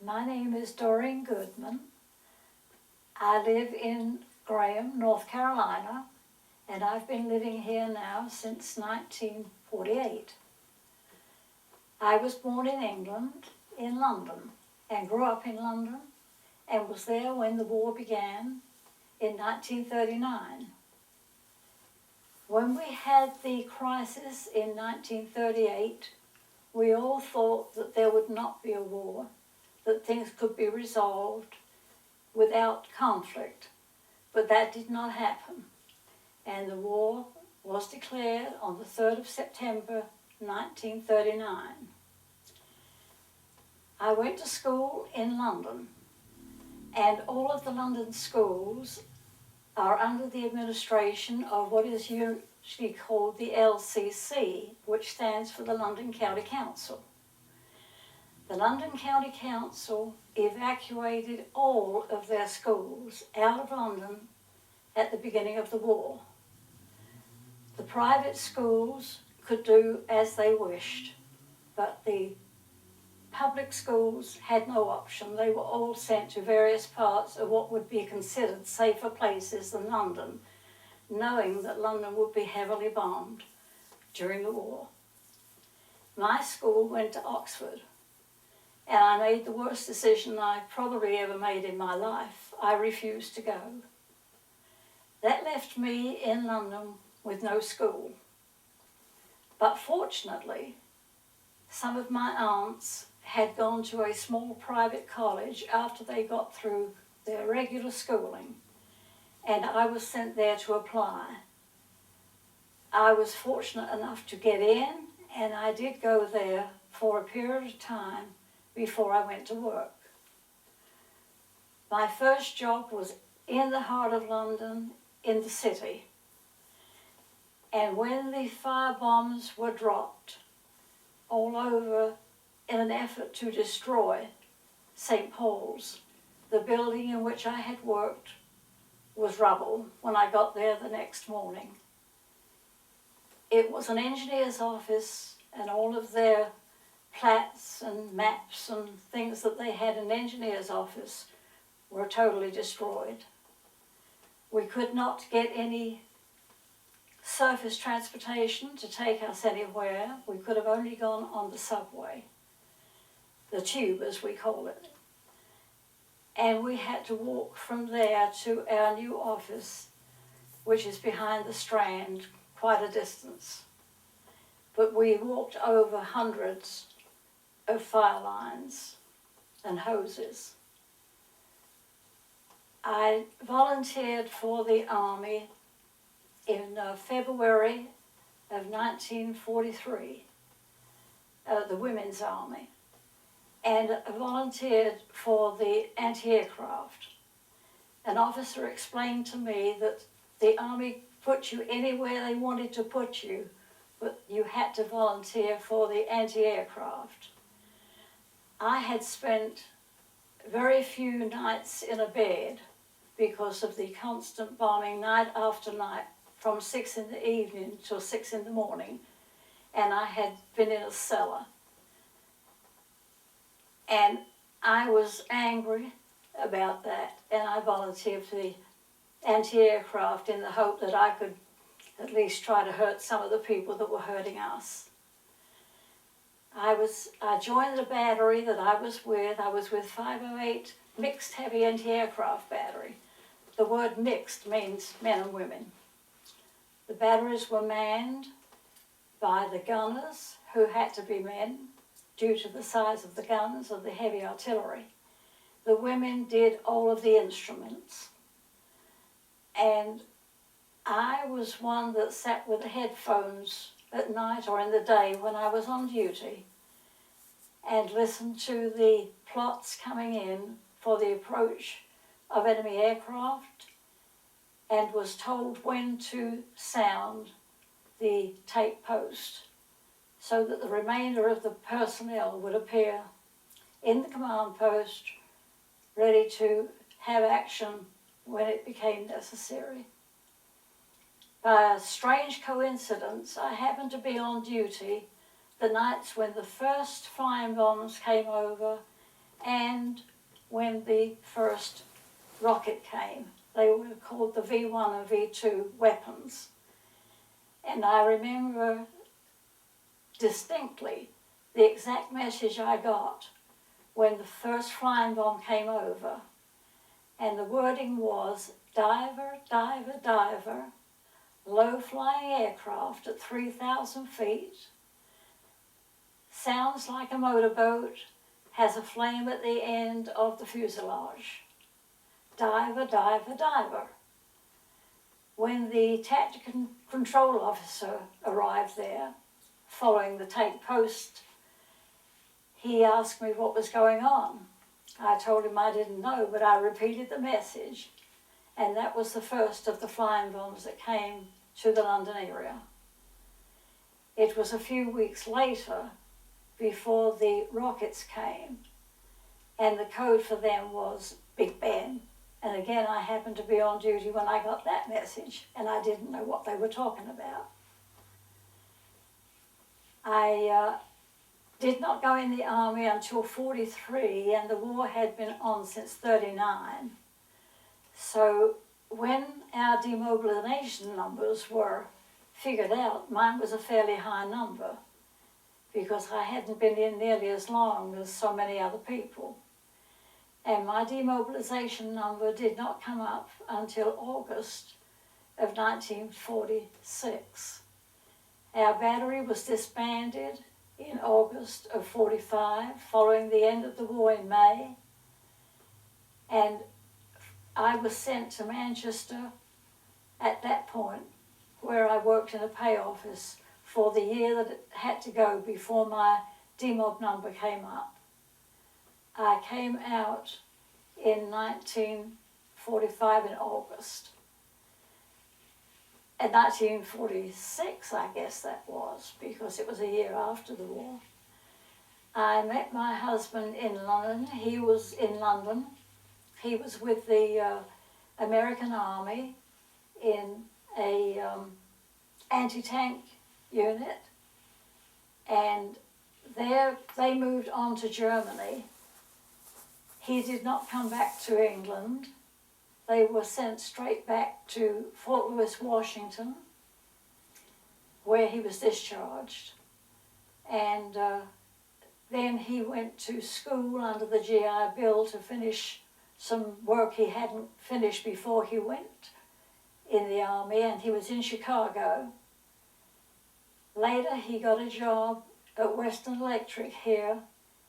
My name is Doreen Goodman. I live in Graham, North Carolina, and I've been living here now since 1948. I was born in England, in London, and grew up in London, and was there when the war began in 1939. When we had the crisis in 1938, we all thought that there would not be a war, that things could be resolved without conflict, but that did not happen, and the war was declared on the 3rd of September 1939. I went to school in London, and all of the London schools are under the administration of what is usually called the LCC, which stands for the London County Council. The London County Council evacuated all of their schools out of London at the beginning of the war. The private schools could do as they wished, but the public schools had no option. They were all sent to various parts of what would be considered safer places than London, knowing that London would be heavily bombed during the war. My school went to Oxford, and I made the worst decision I probably ever made in my life. I refused to go. That left me in London with no school. But fortunately, some of my aunts had gone to a small private college after they got through their regular schooling, and I was sent there to apply. I was fortunate enough to get in, and I did go there for a period of time before I went to work. My first job was in the heart of London, in the city. And when the fire bombs were dropped all over in an effort to destroy St. Paul's, the building in which I had worked was rubble when I got there the next morning. It was an engineer's office, and all of their plats and maps and things that they had in an engineer's office were totally destroyed. We could not get any surface transportation to take us anywhere. We could have only gone on the subway, the tube as we call it. And we had to walk from there to our new office, which is behind the Strand, quite a distance. But we walked over hundreds of fire lines and hoses. I volunteered for the Army in February of 1943, the Women's Army, and volunteered for the anti-aircraft. An officer explained to me that the Army put you anywhere they wanted to put you, but you had to volunteer for the anti-aircraft. I had spent very few nights in a bed because of the constant bombing night after night from 6 in the evening till 6 in the morning, and I had been in a cellar. And I was angry about that, and I volunteered for the anti-aircraft in the hope that I could at least try to hurt some of the people that were hurting us. I joined the battery that I was with. I was with 508 Mixed Heavy Anti-Aircraft Battery. The word mixed means men and women. The batteries were manned by the gunners, who had to be men due to the size of the guns of the heavy artillery. The women did all of the instruments. And I was one that sat with the headphones at night or in the day when I was on duty and listened to the plots coming in for the approach of enemy aircraft, and was told when to sound the tape post so that the remainder of the personnel would appear in the command post ready to have action when it became necessary. By a strange coincidence, I happened to be on duty the nights when the first flying bombs came over and when the first rocket came. They were called the V1 and V2 weapons. And I remember distinctly the exact message I got when the first flying bomb came over. And the wording was, diver, diver, diver, low-flying aircraft at 3,000 feet, sounds like a motorboat, has a flame at the end of the fuselage. Diver, diver, diver. When the tactical control officer arrived there, following the take post, he asked me what was going on. I told him I didn't know, but I repeated the message, and that was the first of the flying bombs that came to the London area. It was a few weeks later before the rockets came, and the code for them was Big Ben. And again, I happened to be on duty when I got that message, and I didn't know what they were talking about. I did not go in the army until 43, and the war had been on since 39. So when our demobilization numbers were figured out, mine was a fairly high number because I hadn't been in nearly as long as so many other people. And my demobilization number did not come up until August of 1946. Our battery was disbanded in August of 45, following the end of the war in May. And I was sent to Manchester at that point, where I worked in a pay office for the year that it had to go before my demob number came up. I came out in 1945 in August. In 1946, I guess that was, because it was a year after the war. I met my husband in London. He was in London. He was with the American Army in a anti-tank unit, and there they moved on to Germany. He did not come back to England. They were sent straight back to Fort Lewis, Washington, where he was discharged. And then he went to school under the GI Bill to finish some work he hadn't finished before he went in the army, and he was in Chicago. Later he got a job at Western Electric here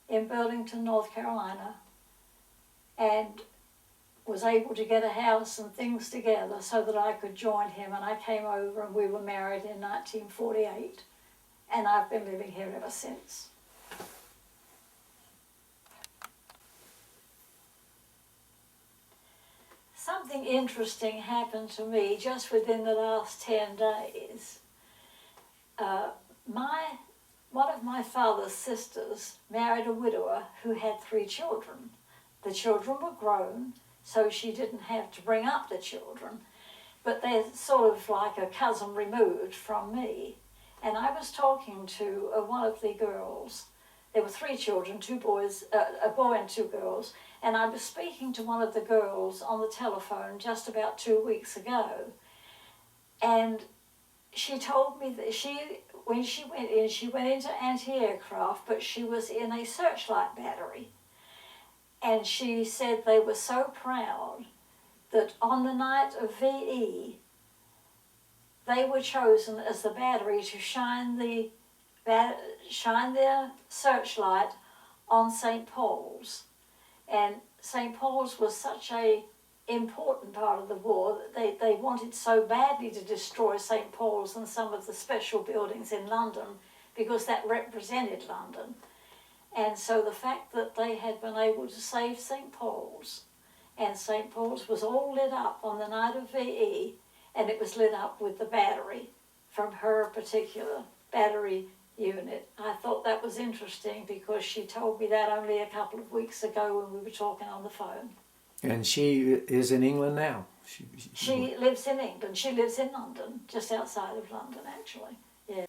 in Burlington, North Carolina, and was able to get a house and things together so that I could join him, and I came over and we were married in 1948, and I've been living here ever since. Something interesting happened to me just within the last 10 days. One of my father's sisters married a widower who had 3 children. The children were grown, so she didn't have to bring up the children, but they're sort of like a cousin removed from me. And I was talking to one of the girls. There were 3 children, 2 boys, a boy and 2 girls, and I was speaking to one of the girls on the telephone just about 2 weeks ago, and she told me that when she went into anti-aircraft, but she was in a searchlight battery. And she said they were so proud that on the night of VE, they were chosen as the battery to shine their searchlight on St. Paul's. And St. Paul's was such a important part of the war that they wanted so badly to destroy St. Paul's and some of the special buildings in London because that represented London. And so the fact that they had been able to save St. Paul's, and St. Paul's was all lit up on the night of VE, and it was lit up with the battery from her particular battery unit. I thought that was interesting because she told me that only a couple of weeks ago when we were talking on the phone. And she is in England now? She lives in England. She lives in London, just outside of London, actually. Yeah.